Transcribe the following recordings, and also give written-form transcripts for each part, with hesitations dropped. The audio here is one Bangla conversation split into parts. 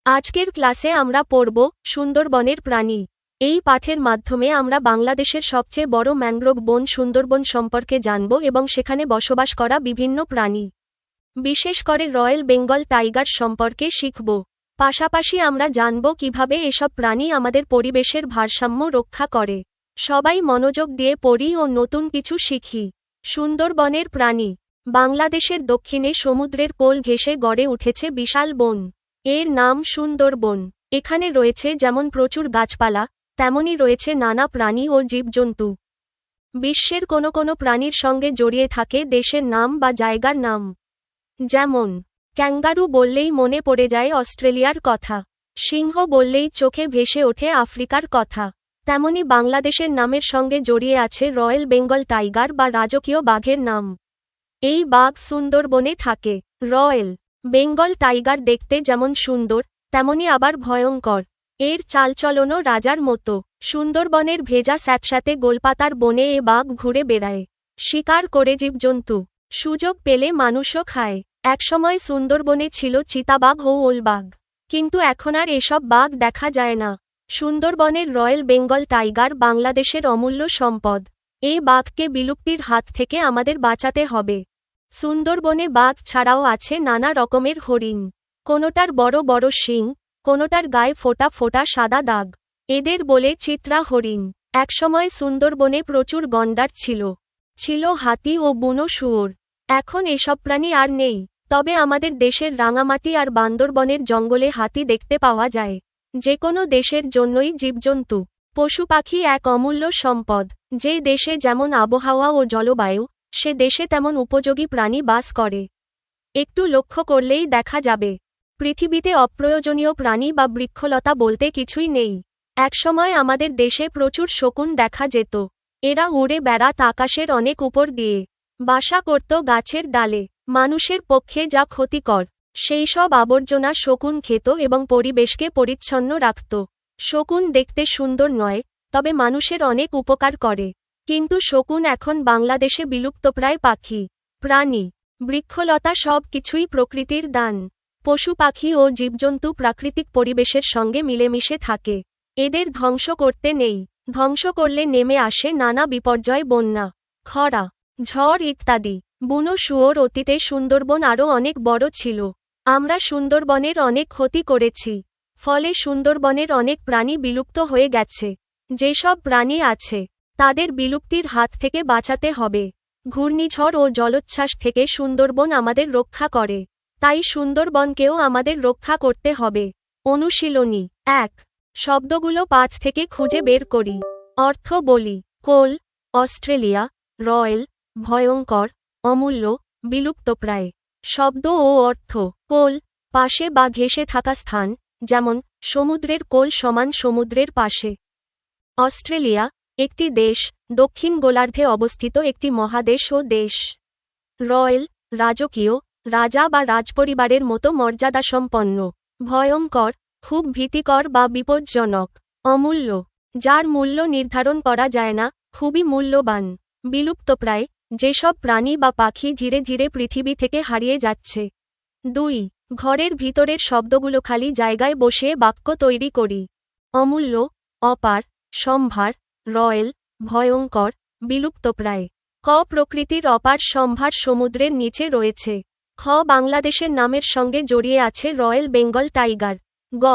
আজকের ক্লাসে আমরা পড়ব সুন্দরবনের প্রাণী। এই পাঠের মাধ্যমে আমরা বাংলাদেশের সবচেয়ে বড় ম্যানগ্রোভ বন সুন্দরবন সম্পর্কে জানব এবং সেখানে বসবাস করা বিভিন্ন প্রাণী, বিশেষ করে রয়্যাল বেঙ্গল টাইগার সম্পর্কে শিখব। পাশাপাশি আমরা জানব কিভাবে এসব প্রাণী আমাদের পরিবেশের ভারসাম্য রক্ষা করে। সবাই মনোযোগ দিয়ে পড়ি ও নতুন কিছু শিখি। সুন্দরবনের প্রাণী। বাংলাদেশের দক্ষিণে সমুদ্রের কোল ঘেঁষে গড়ে উঠেছে বিশাল বন। এর নাম সুন্দরবন। এখানে রয়েছে যেমন প্রচুর গাছপালা, তেমনি রয়েছে নানা প্রাণী ও জীবজন্তু। বিশ্বের কোনো কোনো প্রাণীর সঙ্গে জড়িয়ে থাকে দেশের নাম বা জায়গার নাম। যেমন ক্যাঙ্গারু বললেই মনে পড়ে যায় অস্ট্রেলিয়ার কথা, সিংহ বললেই চোখে ভেসে ওঠে আফ্রিকার কথা। তেমনি বাংলাদেশের নামের সঙ্গে জড়িয়ে আছে রয়্যাল বেঙ্গল টাইগার বা রাজকীয় বাঘের নাম। এই বাঘ সুন্দরবনে থাকে। রয়্যাল বেঙ্গল টাইগার দেখতে যেমন সুন্দর, তেমনি আবার ভয়ঙ্কর। এর চালচলনও রাজার মতো। সুন্দরবনের ভেজা স্যাঁতস্যাঁতে গোলপাতার বনে এ বাঘ ঘুরে বেড়ায়, শিকার করে জীবজন্তু। সুযোগ পেলে মানুষও খায়। একসময় সুন্দরবনে ছিল চিতাবাঘ ও ওলবাঘ, কিন্তু এখন আর এসব বাঘ দেখা যায় না। সুন্দরবনের রয়্যাল বেঙ্গল টাইগার বাংলাদেশের অমূল্য সম্পদ। এই বাঘকে বিলুপ্তির হাত থেকে আমাদের বাঁচাতে হবে। সুন্দরবনে বাঘ ছাড়াও আছে নানা রকমের হরিণ। কোনোটার বড় বড় শিং, কোনোটার গায়ে ফোঁটা ফোঁটা সাদা দাগ। এদের বলে চিত্রা হরিণ। একসময় সুন্দরবনে প্রচুর গন্ডার ছিল, ছিল হাতি ও বুনো শুয়োর। এখন এসব প্রাণী আর নেই, তবে আমাদের দেশের রাঙামাটি আর বান্দরবনের জঙ্গলে হাতি দেখতে পাওয়া যায়। যে কোনো দেশের জন্যই জীবজন্তু, পশু পাখি এক অমূল্য সম্পদ। যে দেশে যেমন আবহাওয়া ও জলবায়ু, সে দেশে তেমন উপযোগী প্রাণী বাস করে। একটু লক্ষ্য করলেই দেখা যাবে, পৃথিবীতে অপ্রয়োজনীয় প্রাণী বা বৃক্ষলতা বলতে কিছুই নেই। একসময় আমাদের দেশে প্রচুর শকুন দেখা যেত। এরা উড়ে বেড়াত আকাশের অনেক উপর দিয়ে, বাসা করত গাছের ডালে। মানুষের পক্ষে যা ক্ষতিকর, সেই সব আবর্জনা শকুন খেত এবং পরিবেশকে পরিচ্ছন্ন রাখত। শকুন দেখতে সুন্দর নয়, তবে মানুষের অনেক উপকার করে। কিন্তু শকুন এখন বাংলাদেশে বিলুপ্তপ্রায় পাখি, প্রাণী, বৃক্ষলতা সব কিছুই প্রকৃতির দান। পশু পাখি ও জীবজন্তু প্রাকৃতিক পরিবেশের সঙ্গে মিলেমিশে থাকে। এদের ধ্বংস করতে নেই। ধ্বংস করলে নেমে আসে নানা বিপর্যয়, বন্যা, খরা, ঝড় ইত্যাদি। বুনো শুয়োর অতীতে সুন্দরবন আরও অনেক বড় ছিল। আমরা সুন্দরবনের অনেক ক্ষতি করেছি, ফলে সুন্দরবনের অনেক প্রাণী বিলুপ্ত হয়ে গেছে। যেসব প্রাণী আছে, তাদের বিলুপ্তির হাত থেকে বাঁচাতে হবে। ঘূর্ণিঝড় ও জলোচ্ছ্বাস থেকে সুন্দরবন আমাদের রক্ষা করে, তাই সুন্দরবনকেও আমাদের রক্ষা করতে হবে। অনুশীলনী ১। শব্দগুলো পাঠ থেকে খুঁজে বের করি। অর্থ বলি। কোল, অস্ট্রেলিয়া। রয়্যাল, ভয়ঙ্কর, অমূল্য, বিলুপ্তপ্রায়। শব্দ ও অর্থ। কোল, পাশে বা ঘেঁষে থাকা স্থান, যেমন সমুদ্রের কোল সমান সমুদ্রের পাশে। অস্ট্রেলিয়া, একটি দেশ, দক্ষিণ গোলার্ধে অবস্থিত একটি মহাদেশ ও দেশ। রয়্যাল, রাজকীয়, রাজা বা রাজপরিবারের মতো মর্যাদাসম্পন্ন। ভয়ঙ্কর, খুব ভীতিকর বা বিপজ্জনক। অমূল্য, যার মূল্য নির্ধারণ করা যায় না, খুবই মূল্যবান। বিলুপ্তপ্রায়, যেসব প্রাণী বা পাখি ধীরে ধীরে পৃথিবী থেকে হারিয়ে যাচ্ছে। ২. ঘরের ভিতরের শব্দগুলো খালি জায়গায় বসিয়ে বাক্য তৈরি করি। অমূল্য, অপার, সম্ভার। রয়্যাল, ভয়ঙ্কর, বিলুপ্তপ্রায়। ক. প্রকৃতির অপার সম্ভার সমুদ্রের নিচে রয়েছে। খ. বাংলাদেশের নামের সঙ্গে জড়িয়ে আছে রয়্যাল বেঙ্গল টাইগার। গ.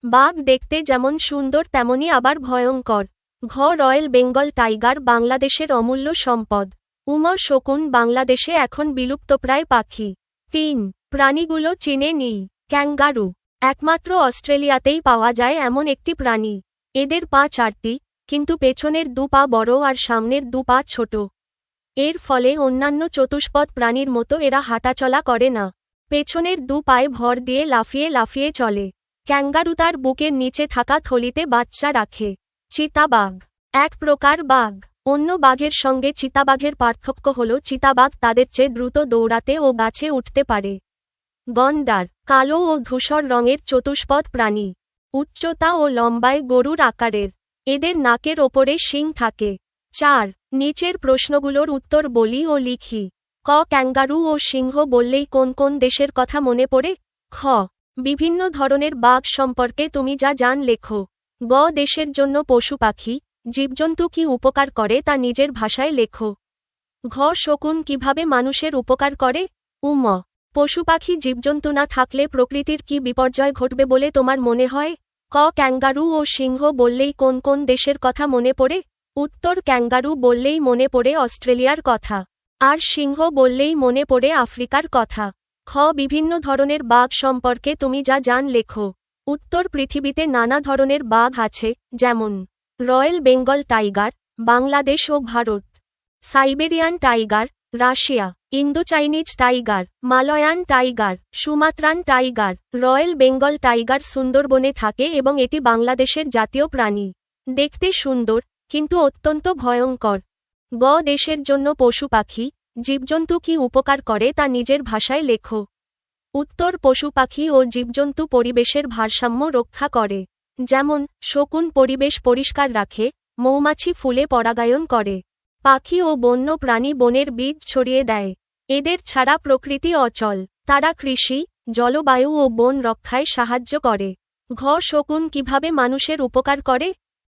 বাঘ দেখতে যেমন সুন্দর তেমনি আবার ভয়ঙ্কর। ঘ. রয়্যাল বেঙ্গল টাইগার বাংলাদেশের অমূল্য সম্পদ। উম. শকুন বাংলাদেশে এখন বিলুপ্তপ্রায় পাখি। ৩. প্রাণীগুলো চিনে নিই। ক্যাঙ্গারু, একমাত্র অস্ট্রেলিয়াতেই পাওয়া যায় এমন একটি প্রাণী। এদের পা ৪টি, কিন্তু পেছনের দু পা বড় আর সামনের দু পা ছোট। এর ফলে অন্যান্য চতুষ্পদ প্রাণীর মতো এরা হাঁটাচলা করে না, পেছনের দু পায়ে ভর দিয়ে লাফিয়ে লাফিয়ে চলে। ক্যাঙ্গারু তার বুকের নিচে থাকা থলিতে বাচ্চা রাখে। চিতাবাঘ, এক প্রকার বাঘ। অন্য বাঘের সঙ্গে চিতাবাঘের পার্থক্য হল চিতাবাঘ তাদের চেয়ে দ্রুত দৌড়াতে ও গাছে উঠতে পারে। গন্ডার, কালো ও ধূসর রঙের চতুষ্পদ প্রাণী, উচ্চতা ও লম্বায় গরুর আকারের। এদের নাকের ওপরে শিং থাকে। ৪. নিচের প্রশ্নগুলোর উত্তর বলি ও লিখি। ক. ক্যাঙ্গারু ও সিংহ বললেই কোন কোন দেশের কথা মনে পড়ে? খ. বিভিন্ন ধরনের বাঘ সম্পর্কে তুমি যা জান লেখো। গ দেশের জন্য পশু পাখি জীবজন্তু কি উপকার করে তা নিজের ভাষায় লেখো। ঘ শকুন কিভাবে মানুষের উপকার করে। উম পশু পাখি জীবজন্তু না থাকলে প্রকৃতির কি বিপর্যয় ঘটবে বলে তোমার মনে হয়। ক ক্যাঙ্গারু ও সিংহ বললেই কোন কোন দেশের কথা মনে পড়ে। উত্তর ক্যাঙ্গারু বললেই মনে পড়ে অস্ট্রেলিয়ার কথা, আর সিংহ বললেই মনে পড়ে আফ্রিকার কথা। খ বিভিন্ন ধরনের বাঘ সম্পর্কে তুমি যা জান লেখো। উত্তর পৃথিবীতে নানা ধরনের বাঘ আছে, যেমন রয়্যাল বেঙ্গল টাইগার বাংলাদেশ ও Bharat, Siberian tiger Russia, Indo Chinese tiger, Malayan tiger, Sumatran tiger. Royal Bengal tiger সুন্দরবনে থাকে এবং এটি বাংলাদেশের জাতীয় প্রাণী। দেখতে সুন্দর কিন্তু অত্যন্ত ভয়ঙ্কর। গ দেশের জন্য পশু পাখি জীবজন্তু কি উপকার করে তা নিজের ভাষায় লেখো। উত্তর পশু পাখি ও জীবজন্তু পরিবেশের ভারসাম্য রক্ষা করে, যেমন শকুন পরিবেশ পরিষ্কার রাখে, মৌমাছি ফুলে পরাগায়ন করে, পাখি ও বন্য প্রাণী বনের বীজ ছড়িয়ে দেয়। এদের ছাড়া প্রকৃতি অচল। তারা কৃষি, জলবায়ু ও বন রক্ষায় সাহায্য করে। ঘ শকুন কিভাবে মানুষের উপকার করে।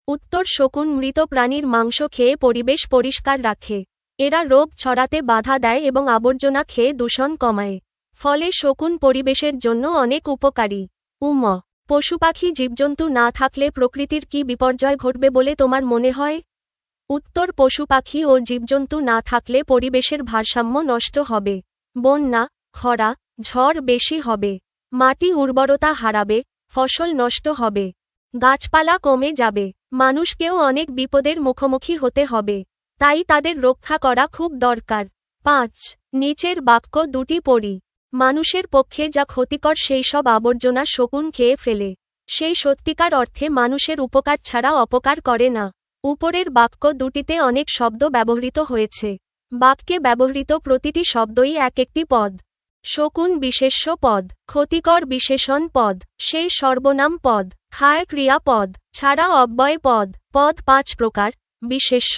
উত্তর শকুন মৃত প্রাণীর মাংস খেয়ে পরিবেশ পরিষ্কার রাখে। এরা রোগ ছড়াতে বাধা দেয় এবং আবর্জনা খেয়ে দূষণ কমায়। ফলে শকুন পরিবেশের জন্য অনেক উপকারী। উম পশুপাখি জীবজন্তু না থাকলে প্রকৃতির কি বিপর্যয় ঘটবে বলে তোমার মনে হয়। উত্তর পশু পাখি ও জীবজন্তু না থাকলে পরিবেশের ভারসাম্য নষ্ট হবে, বন্যা, খরা, ঝড় বেশি হবে, মাটি উর্বরতা হারাবে, ফসল নষ্ট হবে, গাছপালা কমে যাবে, মানুষকেও অনেক বিপদের মুখোমুখি হতে হবে। তাই তাদের রক্ষা করা খুব দরকার। 5 নিচের বাক্য দুটি পড়ি। মানুষের পক্ষে যা ক্ষতিকর সেই সব আবর্জনা শকুন খেয়ে ফেলে। সেই সত্যিকার অর্থে মানুষের উপকার ছাড়া অপকার করে না। উপরের বাক্য দুটিতে অনেক শব্দ ব্যবহৃত হয়েছে। বাক্যে ব্যবহৃত প্রতিটি শব্দই এক একটি পদ। শকুন বিশেষ্য পদ, ক্ষতিকর বিশেষণ পদ, সেই সর্বনাম পদ, খায় ক্রিয়াপদ, ছাড়া অব্যয় পদ। পদ 5 প্রকার: বিশেষ্য,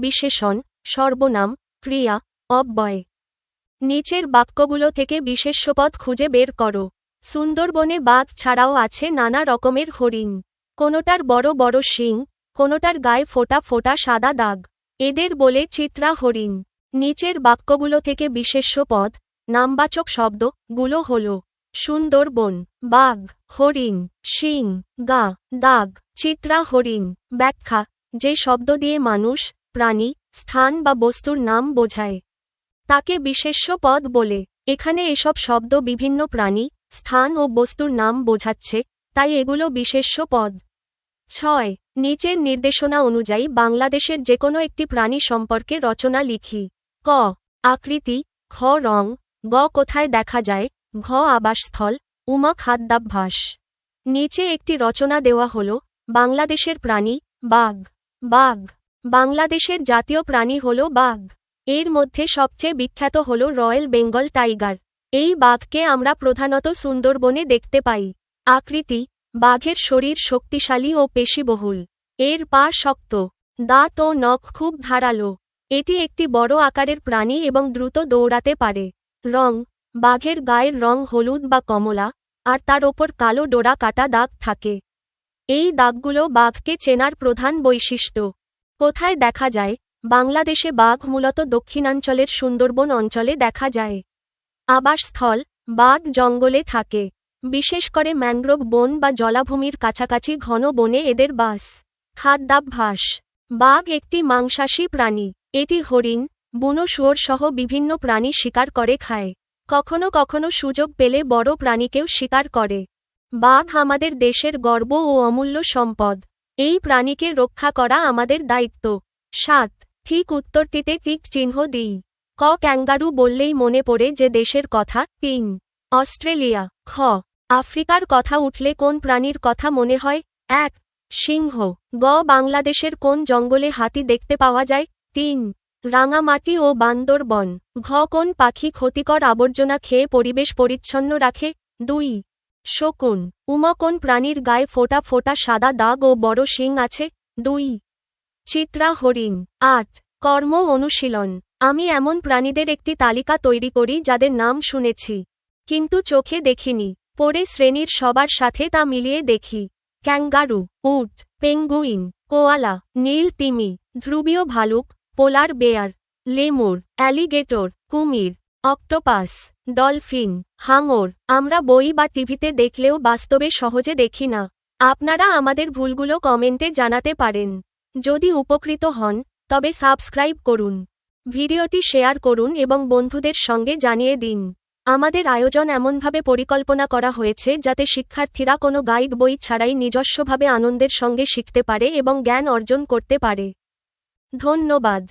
বিশেষণ, সর্বনাম, ক্রিয়া, অব্যয়। নিচের বাক্যগুলো থেকে বিশেষ্যপদ খুঁজে বের করো। সুন্দরবনে বাঘ ছাড়াও আছে নানা রকমের হরিণ। কোনোটার বড় বড় শিং, কোনোটার গায়ে ফোঁটা ফোঁটা সাদা দাগ। এদের বলে চিত্রা হরিণ। নিচের বাক্যগুলো থেকে বিশেষ্যপদ নামবাচক শব্দগুলো হল সুন্দরবন, বাঘ, হরিণ, শিং, গা, দাগ, চিত্রা হরিণ। ব্যাখ্যা: যে শব্দ দিয়ে মানুষ, প্রাণী, স্থান বা বস্তুর নাম বোঝায় তাকে বিশেষ্য পদ বলে। এখানে এসব শব্দ বিভিন্ন প্রাণী, স্থান ও বস্তুর নাম বোঝাচ্ছে, তাই এগুলো বিশেষ্য পদ। 6 নিচের নির্দেশনা অনুযায়ী বাংলাদেশের যেকোনো একটি প্রাণী সম্পর্কে রচনা লিখি। ক আকৃতি, খ রং, গ কোথায় দেখা যায়, ঘ আবাসস্থল, উম খাদ্যাভ্যাস। নিচে একটি রচনা দেওয়া হল। বাংলাদেশের প্রাণী বাঘ। বাঘ বাংলাদেশের জাতীয় প্রাণী হল বাঘ। এর মধ্যে সবচেয়ে বিখ্যাত হল রয়্যাল বেঙ্গল টাইগার। এই বাঘকে আমরা প্রধানত সুন্দরবনে দেখতে পাই। আকৃতি: বাঘের শরীর শক্তিশালী ও পেশিবহুল। এর পা শক্ত, দাঁত ও নখ খুব ধারালো। এটি একটি বড় আকারের প্রাণী এবং দ্রুত দৌড়াতে পারে। রং: বাঘের গায়ের রং হলুদ বা কমলা, আর তার ওপর কালো ডোরা কাটা দাগ থাকে। এই দাগগুলো বাঘকে চেনার প্রধান বৈশিষ্ট্য। কোথায় দেখা যায়? বাংলাদেশে বাঘ মূলত দক্ষিণাঞ্চলের সুন্দরবন অঞ্চলে দেখা যায়। আবাসস্থল: বাঘ জঙ্গলে থাকে, বিশেষ করে ম্যানগ্রোভ বন বা জলাভূমির কাছাকাছি ঘন বনে এদের বাস। খাদ্যাভ্যাস: বাঘ একটি মাংসাশী প্রাণী। এটি হরিণ, বুনো শুয়োর সহ বিভিন্ন প্রাণী শিকার করে খায়। কখনো কখনো সুযোগ পেলে বড় প্রাণীকেও শিকার করে। বাঘ আমাদের দেশের গর্ব ও অমূল্য সম্পদ। এই প্রাণীকে রক্ষা করা আমাদের দায়িত্ব। 7 ঠিক উত্তরটিতে টিক চিহ্ন দিই। ক ক্যাঙ্গারু বললেই মনে পড়ে যে দেশের কথা। 3 অস্ট্রেলিয়া। খ আফ্রিকার কথা উঠলে কোন প্রাণীর কথা মনে হয়। 1 সিংহ। গ বাংলাদেশের কোন জঙ্গলে হাতি দেখতে পাওয়া যায়। 3 রাঙামাটি ও বান্দরবন। ঘ কোন পাখি ক্ষতিকর আবর্জনা খেয়ে পরিবেশ পরিচ্ছন্ন রাখে। 2 শকুন। উম কোন প্রাণীর গায়ে ফোঁটা ফোঁটা সাদা দাগ ও বড় শিং আছে। 2 চিত্রা হরিণ। 8 কর্ম অনুশীলন। আমি এমন প্রাণীদের একটি তালিকা তৈরি করি যাদের নাম শুনেছি কিন্তু চোখে দেখিনি। পড়ে শ্রেণীর সবার সাথে তা মিলিয়ে দেখি। ক্যাঙ্গারু, উট, পেঙ্গুইন, কোয়ালা, নীল তিমি, ধ্রুবীয় ভালুক, পোলার বেয়ার, লেমুর, অ্যালিগেটর, কুমির, অক্টোপাস, ডলফিন, হাঙর আমরা বই বা টিভিতে দেখলেও বাস্তবে সহজে দেখি না। আপনারা আমাদের ভুলগুলো কমেন্টে জানাতে পারেন। যদি উপকৃত হন তবে সাবস্ক্রাইব করুন, ভিডিওটি শেয়ার করুন এবং বন্ধুদের সঙ্গে জানিয়ে দিন। আমাদের আয়োজন এমনভাবে পরিকল্পনা করা হয়েছে যাতে শিক্ষার্থীরা কোনো গাইড বই ছাড়াই নিজস্বভাবে আনন্দের সঙ্গে শিখতে পারে এবং জ্ঞান অর্জন করতে পারে। ধন্যবাদ।